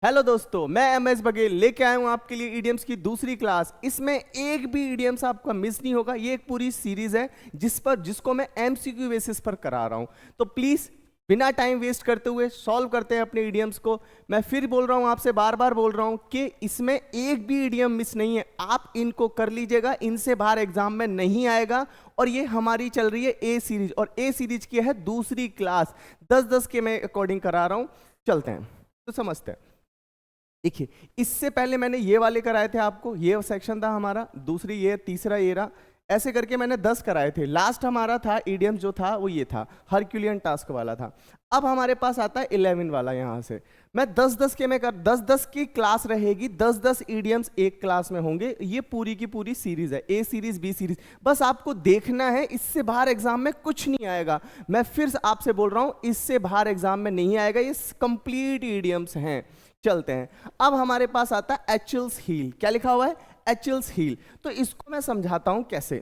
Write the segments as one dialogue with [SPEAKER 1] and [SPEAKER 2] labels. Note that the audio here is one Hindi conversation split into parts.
[SPEAKER 1] हेलो दोस्तों, मैं एमएस बघेल लेके आया हूं आपके लिए इडियम्स की दूसरी क्लास। इसमें एक भी इडियम्स आपका मिस नहीं होगा। ये एक पूरी सीरीज है जिसको मैं एमसीक्यू बेसिस पर करा रहा हूं। तो प्लीज बिना टाइम वेस्ट करते हुए सॉल्व करते हैं अपने इडियम्स को। मैं फिर बोल रहा हूं, आपसे बार बार बोल रहा हूं कि इसमें एक भी इडियम मिस नहीं है। आप इनको कर लीजिएगा, इनसे बाहर एग्जाम में नहीं आएगा। और ये हमारी चल रही है ए सीरीज, और ए सीरीज की है दूसरी क्लास। 10-10 के मैं अकॉर्डिंग करा रहा हूं। चलते हैं तो समझते हैं। देखिए, इससे पहले मैंने ये वाले कराए थे आपको, ये सेक्शन था हमारा, दूसरी ये, तीसरा ये रहा। ऐसे करके मैंने 10 कराए थे। लास्ट हमारा था इडियम जो था वो ये था, हरक्यूलियन टास्क वाला था। अब हमारे पास आता है 11 वाला। यहां से मैं 10-10 के में कर 10-10 की क्लास रहेगी। 10-10 इडियम्स एक क्लास में होंगे। ये पूरी की पूरी सीरीज है, ए सीरीज बी सीरीज। बस आपको देखना है, इससे बाहर एग्जाम में कुछ नहीं आएगा। मैं फिर आपसे बोल रहा हूं, इससे बाहर एग्जाम में नहीं आएगा। ये कंप्लीट इडियम्स हैं। चलते हैं। अब हमारे पास आता है एचिल्स हील। क्या लिखा हुआ है? एचिल्स हील। तो इसको मैं समझाता हूं कैसे।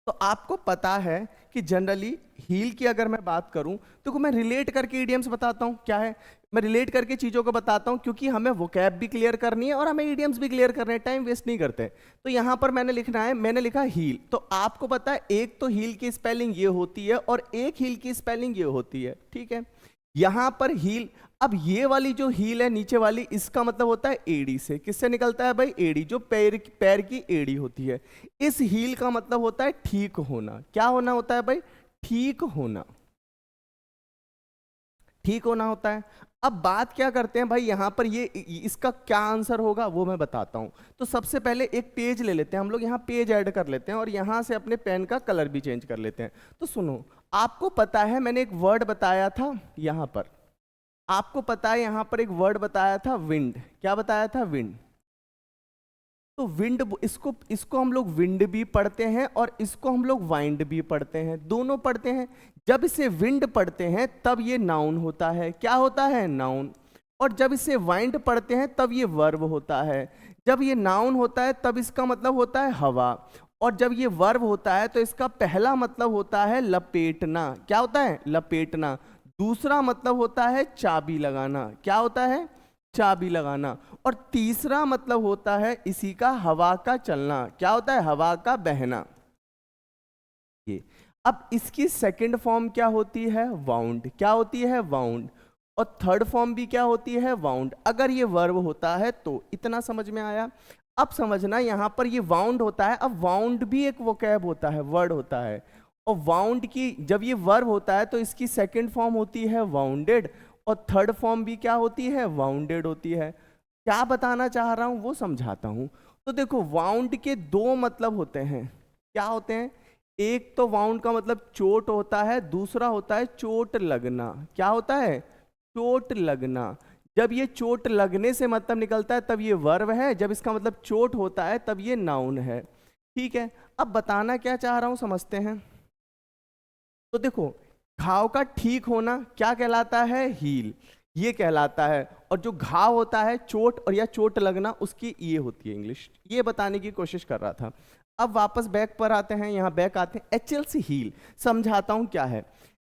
[SPEAKER 1] तो आपको पता है कि जनरली हील की अगर मैं बात करूं तो मैं रिलेट करके इडियम्स बताता हूं। क्या है? मैं रिलेट करके चीजों को बताता हूं, क्योंकि हमें वोकैब भी क्लियर करनी है और हमें इडियम्स भी क्लियर करने हैं। टाइम वेस्ट नहीं करते। तो यहां पर मैंने लिखना है, मैंने लिखा हील। तो आपको पता है एक तो हील की स्पेलिंग ये होती है और एक हील की स्पेलिंग ये होती है। ठीक है, यहां पर हील। अब ये वाली जो हील है नीचे वाली, इसका मतलब होता है एड़ी से। किससे निकलता है भाई? एड़ी, जो पैर की एड़ी होती है। इस हील का मतलब होता है ठीक होना। क्या होना होता है भाई? ठीक होना। ठीक होना होता है। अब बात क्या करते हैं भाई, यहां पर ये इसका क्या आंसर होगा वो मैं बताता हूं। तो सबसे पहले एक पेज ले लेते हैं हम लोग, यहां पेज ऐड कर लेते हैं और यहां से अपने पेन का कलर भी चेंज कर लेते हैं। तो सुनो, आपको पता है मैंने एक वर्ड बताया था यहां पर। आपको पता है यहां पर एक वर्ड बताया था विंड। क्या बताया था? विंड। तो विंड, इसको इसको हम लोग विंड भी पढ़ते हैं और इसको हम लोग वाइंड भी पढ़ते हैं, दोनों पढ़ते हैं। जब इसे विंड पढ़ते हैं तब ये नाउन होता है। क्या होता है? नाउन। और जब इसे वाइंड पढ़ते हैं तब ये वर्ब होता है। जब ये नाउन होता है तब इसका मतलब होता है हवा। और जब ये वर्ब होता है तो इसका पहला मतलब होता है लपेटना। क्या होता है? लपेटना। दूसरा मतलब होता है चाबी लगाना। क्या होता है? चाबी लगाना। और तीसरा मतलब होता है इसी का हवा का चलना। क्या होता है? हवा का बहना। ये अब इसकी सेकंड फॉर्म क्या होती है? वाउंड। क्या होती है? वाउंड। और थर्ड फॉर्म भी क्या होती है? वाउंड। अगर ये वर्ब होता है तो। इतना समझ में आया? अब समझना, यहां पर ये वाउंड होता है। अब वाउंड भी एक वोकैब होता है, वर्ड होता है। और वाउंड की जब ये वर्ब होता है तो इसकी सेकंड फॉर्म होती है वाउंडेड, और थर्ड फॉर्म भी क्या होती है? वाउंडेड होती है। क्या बताना चाह रहा हूं वो समझाता हूं। तो देखो, वाउंड के दो मतलब होते हैं। क्या होते हैं? एक तो वाउंड का मतलब चोट होता है, दूसरा होता है चोट लगना। क्या होता है? चोट लगना। जब ये चोट लगने से मतलब निकलता है तब ये वर्ब है, जब इसका मतलब चोट होता है तब ये नाउन है। ठीक है, अब बताना क्या चाह रहा हूं समझते हैं। तो देखो, घाव का ठीक होना क्या कहलाता है? हील। ये कहलाता है। और जो घाव होता है, चोट और या चोट लगना, उसकी ये होती है इंग्लिश। ये बताने की कोशिश कर रहा था। अब वापस बैक पर आते हैं, यहां बैक आते हैं। एचएल्स हील समझाता हूं क्या है।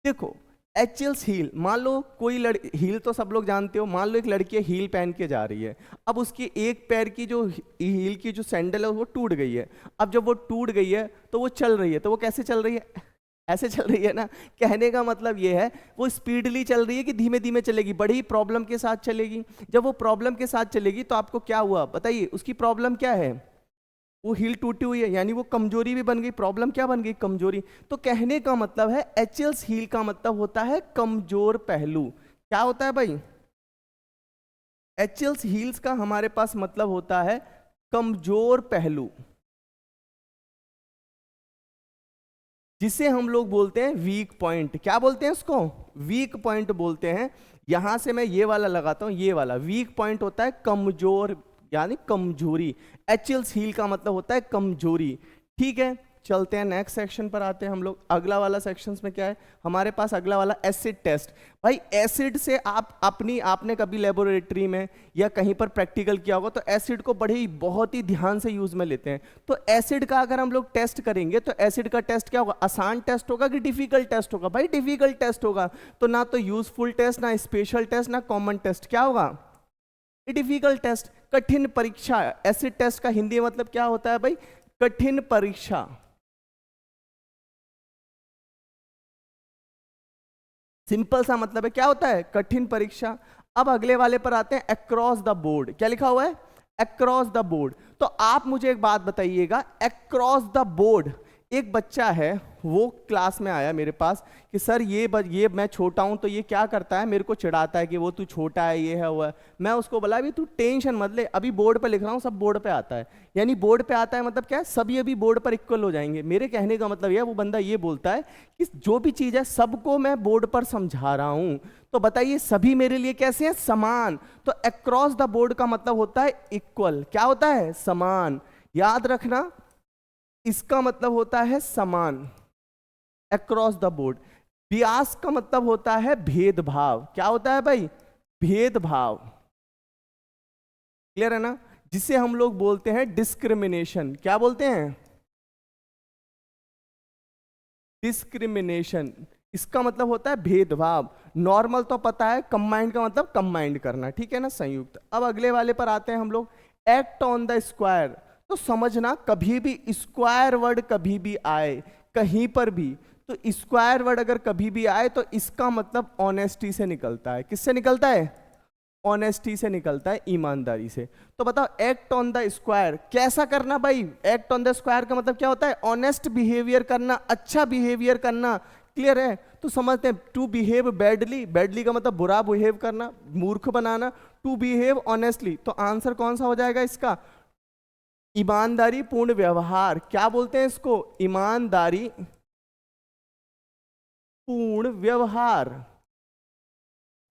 [SPEAKER 1] देखो, एचएल्स हील, मान लो कोई हील तो सब लोग जानते हो। मान लो एक लड़की हील पहन के जा रही है। अब उसकी एक पैर की जो हील की जो सैंडल है वो टूट गई है। अब जब वो टूट गई है तो वो चल रही है। तो वो कैसे चल रही है? ऐसे चल रही है ना। कहने का मतलब ये है, वो स्पीडली चल रही है कि धीमे धीमे चलेगी? बड़ी प्रॉब्लम के साथ चलेगी। जब वो प्रॉब्लम के साथ चलेगी तो आपको क्या हुआ बताइए? उसकी प्रॉब्लम क्या है? वो हील टूटी हुई है, यानी वो कमजोरी भी बन गई। प्रॉब्लम क्या बन गई? कमजोरी। तो कहने का मतलब है एचएल्स हील का मतलब होता है कमजोर पहलू। क्या होता है भाई? एचएल्स हील्स का हमारे पास मतलब होता है कमजोर पहलू, जिसे हम लोग बोलते हैं वीक पॉइंट। क्या बोलते हैं उसको? वीक पॉइंट बोलते हैं। यहां से मैं ये वाला लगाता हूं, ये वाला वीक पॉइंट होता है कमजोर, यानी कमजोरी। एचएल्स हील का मतलब होता है कमजोरी। ठीक है, चलते हैं नेक्स्ट सेक्शन पर आते हैं हम लोग। अगला वाला सेक्शन में क्या है हमारे पास? अगला वाला एसिड टेस्ट। भाई एसिड से आपने कभी लेबोरेटरी में या कहीं पर प्रैक्टिकल किया होगा, तो एसिड को बड़े बहुत ही ध्यान से यूज में लेते हैं। तो एसिड का अगर हम लोग टेस्ट करेंगे तो एसिड का टेस्ट क्या होगा? आसान टेस्ट होगा कि डिफिकल्ट टेस्ट होगा? भाई डिफिकल्ट टेस्ट होगा। तो ना तो यूजफुल टेस्ट, ना स्पेशल टेस्ट, ना कॉमन टेस्ट। क्या होगा? डिफिकल्ट टेस्ट, कठिन परीक्षा। एसिड टेस्ट का हिंदी में मतलब क्या होता है भाई? कठिन परीक्षा। सिंपल सा मतलब है, क्या होता है? कठिन परीक्षा। अब अगले वाले पर आते हैं, अक्रॉस द बोर्ड। क्या लिखा हुआ है? Across the board. तो आप मुझे एक बात बताइएगा, अक्रॉस द बोर्ड, एक बच्चा है वो क्लास में आया मेरे पास कि सर ये मैं छोटा हूं तो ये क्या करता है, मेरे को चिढ़ाता है कि वो तू छोटा है, ये है वो है। मैं उसको बोला अभी तू टेंशन मत ले, अभी बोर्ड पे लिख रहा हूँ, सब बोर्ड पे आता है। यानी बोर्ड पे आता है मतलब क्या है? सभी अभी बोर्ड पर इक्वल हो जाएंगे। मेरे कहने का मतलब यह, वो बंदा ये बोलता है कि जो भी चीज है सबको मैं बोर्ड पर समझा रहा हूं, तो बताइए सभी मेरे लिए कैसे हैं? समान। तो अक्रॉस द बोर्ड का मतलब होता है इक्वल। क्या होता है? समान। याद रखना, इसका मतलब होता है समान, अक्रॉस द बोर्ड। बियास का मतलब होता है भेदभाव। क्या होता है भाई? भेदभाव। क्लियर है ना? जिसे हम लोग बोलते हैं डिस्क्रिमिनेशन। क्या बोलते हैं? डिस्क्रिमिनेशन। इसका मतलब होता है भेदभाव। नॉर्मल तो पता है, कंबाइंड का मतलब कंबाइंड करना, ठीक है ना, संयुक्त। अब अगले वाले पर आते हैं हम लोग, एक्ट ऑन द स्क्वायर। तो समझना, कभी भी स्क्वायर वर्ड कभी भी आए कहीं पर भी, तो स्क्वायर वर्ड अगर कभी भी आए तो इसका मतलब ऑनेस्टी से निकलता है। किससे निकलता है? ऑनेस्टी से निकलता है, ईमानदारी से। तो बताओ, एक्ट ऑन द स्क्वायर कैसा करना भाई? एक्ट ऑन द स्क्वायर का मतलब क्या होता है? ऑनेस्ट बिहेवियर करना, अच्छा बिहेवियर करना। क्लियर है? तो समझते हैं, टू बिहेव बैडली, बैडली का मतलब बुरा बिहेव करना, मूर्ख बनाना। टू बिहेव ऑनेस्टली, तो आंसर कौन सा हो जाएगा इसका? ईमानदारी पूर्ण व्यवहार। क्या बोलते हैं इसको? ईमानदारी पूर्ण व्यवहार।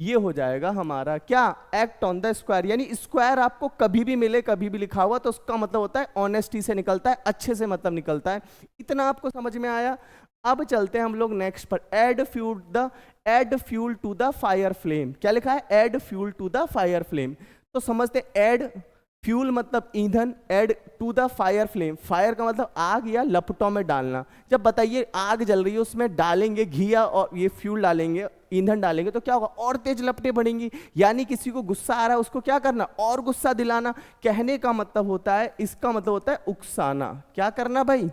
[SPEAKER 1] ये हो जाएगा हमारा क्या? Act on the square. यानी स्क्वायर आपको कभी भी मिले, कभी भी लिखा हुआ, तो उसका मतलब होता है ऑनेस्टी से निकलता है, अच्छे से मतलब निकलता है। इतना आपको समझ में आया? अब चलते हैं हम लोग नेक्स्ट पर, add fuel to the fire flame. क्या लिखा है? Add fuel to the fire flame. तो समझते, एड फ्यूल मतलब ईंधन, add to the fire flame, fire का मतलब आग या लपटों में डालना। जब बताइए आग जल रही है, उसमें डालेंगे घी और ये फ्यूल डालेंगे, ईंधन डालेंगे, तो क्या होगा? और तेज लपटें बढ़ेंगी। यानी किसी को गुस्सा आ रहा है, उसको क्या करना? और गुस्सा दिलाना। कहने का मतलब होता है, इसका मतलब होता है उकसाना। क्या करना भाई?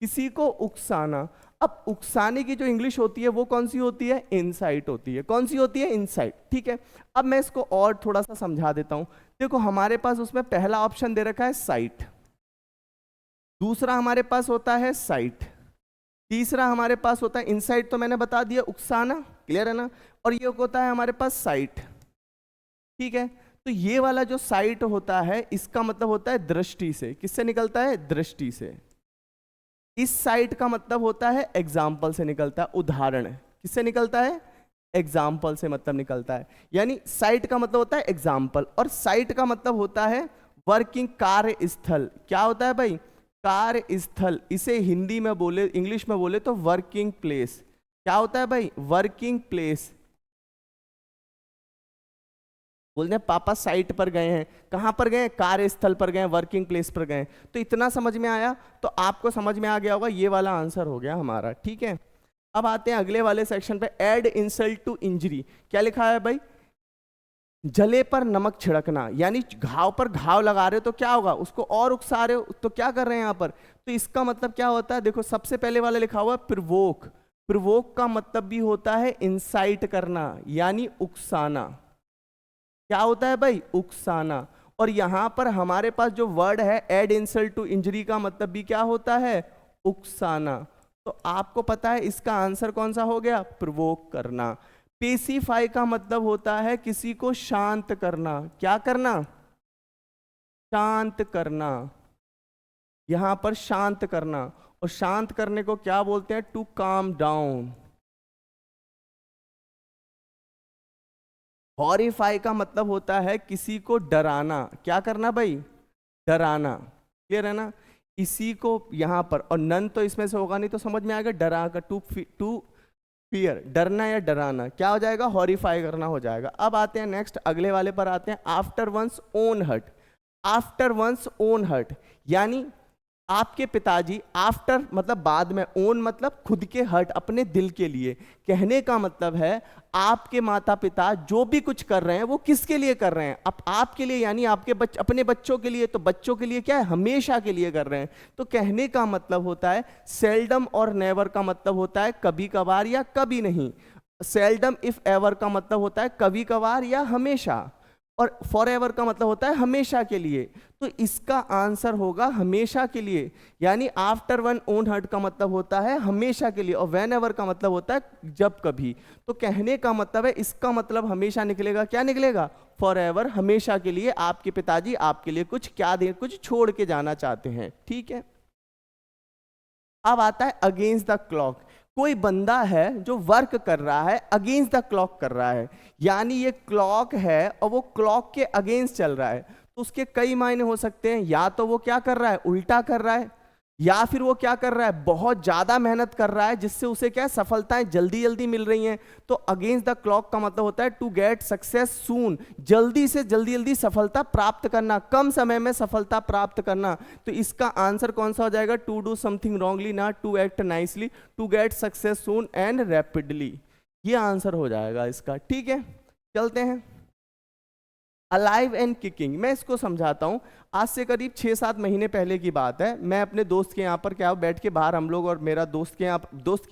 [SPEAKER 1] किसी को उकसाना। अब उकसाने की जो इंग्लिश होती है वो कौन सी होती है? इनसाइट होती है। कौन सी होती है? इनसाइट। ठीक है, अब मैं इसको और थोड़ा सा समझा देता हूं। देखो, हमारे पास उसमें पहला ऑप्शन दे रखा है साइट, दूसरा हमारे पास होता है साइट, तीसरा हमारे पास होता है इनसाइट, तो मैंने बता दिया उकसाना। क्लियर है ना? और ये होता है हमारे पास साइट। ठीक है, तो ये वाला जो साइट होता है इसका मतलब होता है दृष्टि से। किससे निकलता है? दृष्टि से। इस साइट का मतलब होता है एग्जाम्पल से निकलता है, उदाहरण। किससे निकलता है? एग्जाम्पल से मतलब निकलता है। यानी साइट का मतलब होता है एग्जाम्पल, और साइट का मतलब होता है वर्किंग, कार्य स्थल। क्या होता है भाई? कार्य स्थल। इसे हिंदी में बोले, इंग्लिश में बोले तो वर्किंग प्लेस। क्या होता है भाई? Working place. बोलते हैं पापा साइट पर गए हैं, कहां पर गए? कार्यस्थल पर गए, वर्किंग प्लेस पर गए। तो इतना समझ में आया? तो आपको समझ में आ गया होगा, ये वाला आंसर हो गया हमारा। ठीक है, अब आते हैं अगले वाले सेक्शन पे, एड इंसल्ट टू इंजरी। क्या लिखा है भाई? जले पर नमक छिड़कना। यानी घाव पर घाव लगा रहे हो तो क्या होगा? उसको और उकसा रहे हो, तो क्या कर रहे हैं यहां पर? तो इसका मतलब क्या होता है? देखो, सबसे पहले वाला लिखा हुआ है प्रोवोक। प्रोवोक का मतलब भी होता है इंसाइट करना, यानी उकसाना। क्या होता है भाई? उकसाना। और यहां पर हमारे पास जो वर्ड है एड इंसल्ट टू इंजरी का मतलब भी क्या होता है? उकसाना। तो आपको पता है इसका आंसर कौन सा हो गया? प्रोवोक करना। पेसिफाई का मतलब होता है किसी को शांत करना। क्या करना? शांत करना। यहां पर शांत करना, और शांत करने को क्या बोलते हैं? To calm down. हॉरिफाई का मतलब होता है किसी को डराना। क्या करना भाई? डराना। क्लियर है ना? इसी को यहां पर, और नन तो इसमें से होगा नहीं, तो समझ में आएगा डरा का, टू फियर, डरना या डराना। क्या हो जाएगा? हॉरिफाई करना हो जाएगा। अब आते हैं नेक्स्ट, अगले वाले पर आते हैं, after one's own heart. After one's own heart यानी आपके पिताजी आफ्टर मतलब बाद में, ओन मतलब खुद के, हर्ट अपने दिल के लिए। कहने का मतलब है आपके माता पिता जो भी कुछ कर रहे हैं वो किसके लिए कर रहे हैं? अब आपके लिए, यानी आपके अपने बच्चों के लिए। तो बच्चों के लिए क्या है? हमेशा के लिए कर रहे हैं। तो कहने का मतलब होता है सेल्डम, और नेवर का मतलब होता है कभी कभार या कभी नहीं। सेल्डम इफ एवर का मतलब होता है कभी कभार या हमेशा, और फॉर एवर का मतलब होता है हमेशा के लिए। तो इसका आंसर होगा हमेशा के लिए, यानी आफ्टर वन ओन हर्ट का मतलब होता है हमेशा के लिए, और वेन एवर का मतलब होता है जब कभी। तो कहने का मतलब है इसका मतलब हमेशा निकलेगा, क्या निकलेगा? फॉर एवर, हमेशा के लिए आपके पिताजी आपके लिए कुछ क्या दे, कुछ छोड़ के जाना चाहते हैं, ठीक है। अब आता है अगेंस्ट द क्लॉक। कोई बंदा है जो वर्क कर रहा है, अगेंस्ट द क्लॉक कर रहा है, यानी ये क्लॉक है और वो क्लॉक के अगेंस्ट चल रहा है। तो उसके कई मायने हो सकते हैं, या तो वो क्या कर रहा है? उल्टा कर रहा है, या फिर वो क्या कर रहा है? बहुत ज्यादा मेहनत कर रहा है, जिससे उसे क्या सफलताएं जल्दी जल्दी मिल रही हैं। तो अगेंस्ट द क्लॉक का मतलब होता है टू गेट सक्सेस सून, जल्दी से जल्दी जल्दी सफलता प्राप्त करना, कम समय में सफलता प्राप्त करना। तो इसका आंसर कौन सा हो जाएगा? To do something wrongly, not to act nicely, to get success soon and rapidly. ये आंसर हो जाएगा इसका, ठीक है। चलते हैं अलाइव एंड किकिंग। मैं इसको समझाता हूं। आज से करीब 6-7 महीने पहले की बात है। मैं अपने दोस्त के यहाँ पर क्या बैठ के बाहर, हम लोग और मेरा दोस्त के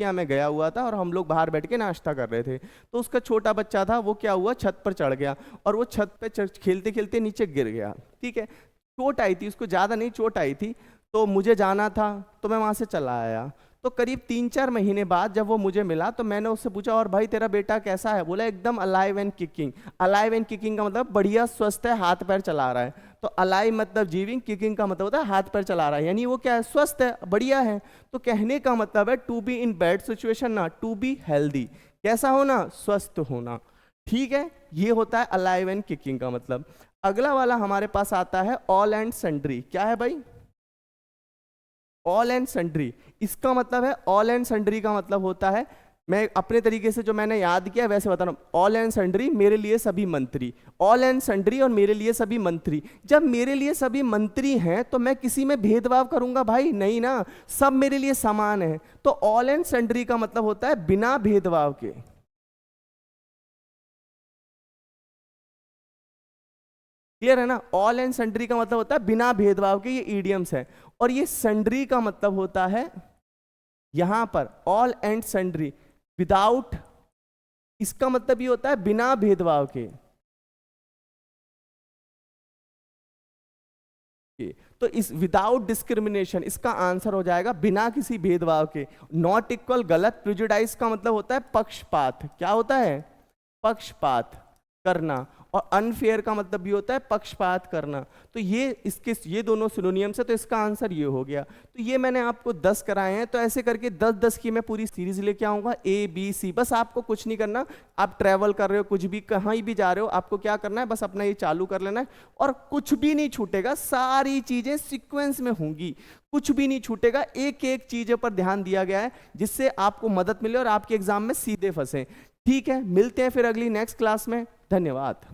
[SPEAKER 1] यहाँ मैं गया हुआ था, और हम लोग बाहर बैठ के नाश्ता कर रहे थे। तो उसका छोटा बच्चा था, वो क्या हुआ, छत पर चढ़ गया, और वो छत पे खेलते खेलते नीचे गिर गया, ठीक है। चोट आई थी उसको, ज़्यादा नहीं चोट आई थी। तो मुझे जाना था, तो मैं वहाँ से चला आया। तो करीब 3-4 महीने बाद जब वो मुझे मिला, तो मैंने उससे पूछा, और भाई तेरा बेटा कैसा है? बोला एकदम alive and kicking. Alive and kicking का मतलब बढ़िया स्वस्थ है, हाथ पैर चला रहा है। तो अलाइव मतलब जीविंग, किकिंग का मतलब होता है हाथ पैर चला रहा है, यानी वो क्या है? स्वस्थ है, बढ़िया है। तो कहने का मतलब है to be in bad situation, ना टू बी हेल्दी। कैसा होना? स्वस्थ होना, ठीक है। ये होता है अलाइव एंड किकिंग का मतलब। अगला वाला हमारे पास आता है ऑल एंड सन्ड्री। क्या है भाई? All and sundry. इसका मतलब है, ऑल एंड सन्ड्री का मतलब होता है, मैं अपने तरीके से जो मैंने याद किया वैसे बता रहा हूं। ऑल एंड सन्ड्री, मेरे लिए सभी मंत्री। ऑल एंड सन्ड्री और मेरे लिए सभी मंत्री। जब मेरे लिए सभी मंत्री हैं तो मैं किसी में भेदभाव करूंगा भाई? नहीं ना, सब मेरे लिए समान है। तो ऑल एंड सन्ड्री का मतलब होता है बिना भेदभाव के। क्लियर है ना? ऑल एंड सन्ड्री का मतलब होता है बिना भेदभाव के, ये ईडियम्स है। और ये सन्ड्री का मतलब होता है यहां पर ऑल एंड सन्ड्री विदाउट, इसका मतलब ये होता है बिना भेदभाव के। तो इस विदाउट डिस्क्रिमिनेशन, इसका आंसर हो जाएगा बिना किसी भेदभाव के। नॉट इक्वल गलत। प्रिजुडाइज का मतलब होता है पक्षपात। क्या होता है? पक्षपात करना। और अनफेयर का मतलब भी होता है पक्षपात करना। तो ये दोनों सिनोनियम्स है, तो इसका आंसर ये हो गया। तो ये मैंने आपको 10 कराए हैं। तो ऐसे करके 10-10 की मैं पूरी सीरीज लेके आऊंगा, ABC। बस आपको कुछ नहीं करना, आप ट्रैवल कर रहे हो, कुछ भी कहीं भी जा रहे हो, आपको क्या करना है? बस अपना ये चालू कर लेना है, और कुछ भी नहीं छूटेगा, सारी चीजें सीक्वेंस में होंगी, कुछ भी नहीं छूटेगा। एक एक चीजों पर ध्यान दिया गया है जिससे आपको मदद मिले और आपके एग्जाम में सीधे फंसे, ठीक है। मिलते हैं फिर अगली नेक्स्ट क्लास में। धन्यवाद।